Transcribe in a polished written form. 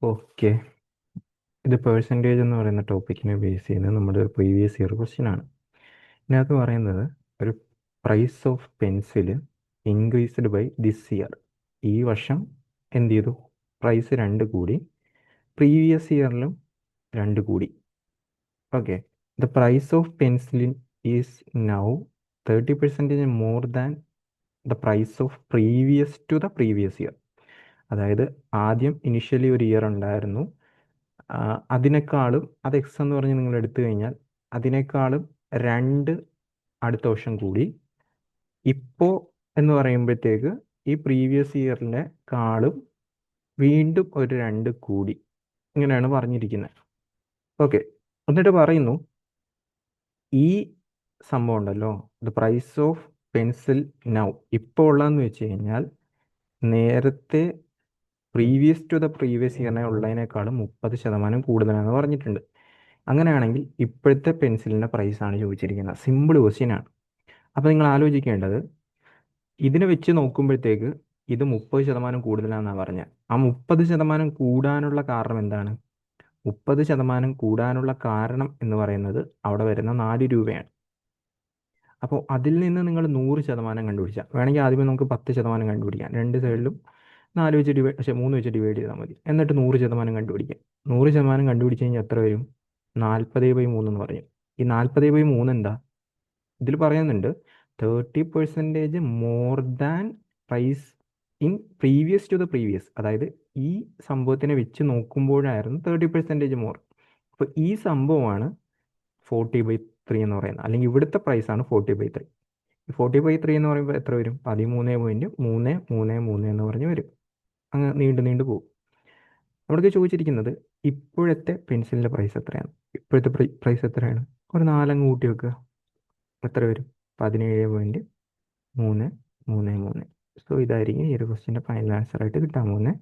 Okay. ഇത് percentage എന്ന് പറയുന്ന ടോപ്പിക്കിനെ ബേസ് ചെയ്യുന്നത് നമ്മുടെ ഒരു പ്രീവിയസ് ഇയർ ക്വസ്റ്റ്യൻ ആണ്. ഇതിനകത്ത് പറയുന്നത് ഒരു price of pencil increased by this year. ഈ വർഷം എന്ത് ചെയ്തു? പ്രൈസ് 2 കൂടി. പ്രീവിയസ് ഇയറിലും 2 കൂടി. ഓക്കെ. ദ പ്രൈസ് ഓഫ് പെൻസിലിൻ is now 30% more than the price of previous to the previous year. അതായത് ആദ്യം ഇനിഷ്യലി ഒരു ഇയർ ഉണ്ടായിരുന്നു, അതിനേക്കാളും അത് എക്സ് എന്ന് പറഞ്ഞ് നിങ്ങൾ എടുത്തു കഴിഞ്ഞാൽ അതിനേക്കാളും 2 അടുത്ത വർഷം കൂടി. ഇപ്പോൾ എന്ന് പറയുമ്പോഴത്തേക്ക് ഈ പ്രീവിയസ് ഇയറിൻ്റെ കാളും വീണ്ടും ഒരു 2 കൂടി. ഇങ്ങനെയാണ് പറഞ്ഞിരിക്കുന്നത്. ഓക്കെ. എന്നിട്ട് പറയുന്നു ഈ സംഭവം ഉണ്ടല്ലോ, the price of pencil now ഇപ്പോൾ ഉള്ളതെന്ന് വെച്ച് കഴിഞ്ഞാൽ നേരത്തെ പ്രീവിയസ് ടു ദ പ്രീവിയസ് ഇയറിനെ ഉള്ളതിനേക്കാളും 30% കൂടുതലാണെന്ന് പറഞ്ഞിട്ടുണ്ട്. അങ്ങനെയാണെങ്കിൽ ഇപ്പോഴത്തെ പെൻസിലിൻ്റെ പ്രൈസാണ് ചോദിച്ചിരിക്കുന്നത്. സിമ്പിൾ ക്വസ്റ്റ്യൻ ആണ്. അപ്പോൾ നിങ്ങൾ ആലോചിക്കേണ്ടത്, ഇതിനെ വെച്ച് നോക്കുമ്പോഴത്തേക്ക് ഇത് 30% കൂടുതലാണെന്നാണ് പറഞ്ഞത്. ആ 30% കൂടാനുള്ള കാരണം എന്താണ്? 30% കൂടാനുള്ള കാരണം എന്ന് പറയുന്നത് അവിടെ വരുന്ന 4 രൂപയാണ്. അപ്പോൾ അതിൽ നിന്ന് നിങ്ങൾ 100% കണ്ടുപിടിച്ചാൽ, വേണമെങ്കിൽ ആദ്യമേ നമുക്ക് 10% കണ്ടുപിടിക്കാം. 2 സൈഡിലും 4 വെച്ച് ഡിവൈഡ് 3 വെച്ച് ഡിവൈഡ് ചെയ്താൽ മതി. എന്നിട്ട് 100% കണ്ടുപിടിക്കാം. 100% കണ്ടുപിടിച്ച് കഴിഞ്ഞാൽ എത്ര വരും? 40/3 എന്ന് പറയും. ഈ 40/3 എന്താ? ഇതിൽ പറയുന്നുണ്ട് 30% more than price in previous to the previous. അതായത് ഈ സംഭവത്തിനെ വെച്ച് നോക്കുമ്പോഴായിരുന്നു 30% മോർ. അപ്പോൾ ഈ സംഭവമാണ് 40/3 എന്ന് പറയുന്നത്, അല്ലെങ്കിൽ ഇവിടുത്തെ പ്രൈസാണ് 40/3. ഈ 40/3 എന്ന് പറയുമ്പോൾ എത്ര വരും? 13.333 എന്ന് പറഞ്ഞ് വരും. അങ്ങ് നീണ്ടു നീണ്ടു പോകും. നമ്മൾക്ക് ചോദിച്ചിരിക്കുന്നത് ഇപ്പോഴത്തെ പെൻസിലിൻ്റെ പ്രൈസ് എത്രയാണ്. ഇപ്പോഴത്തെ പ്രൈസ് എത്രയാണ്? ഒരു 4 കൂട്ടി വെക്കുക. എത്ര വരും? 17.333. സോ ഇതായിരിക്കും ഈ ഒരു ക്വസ്റ്റ്യൻ്റെ ഫൈനൽ ആൻസർ ആയിട്ട് കിട്ടാൻ പോകുന്നത്.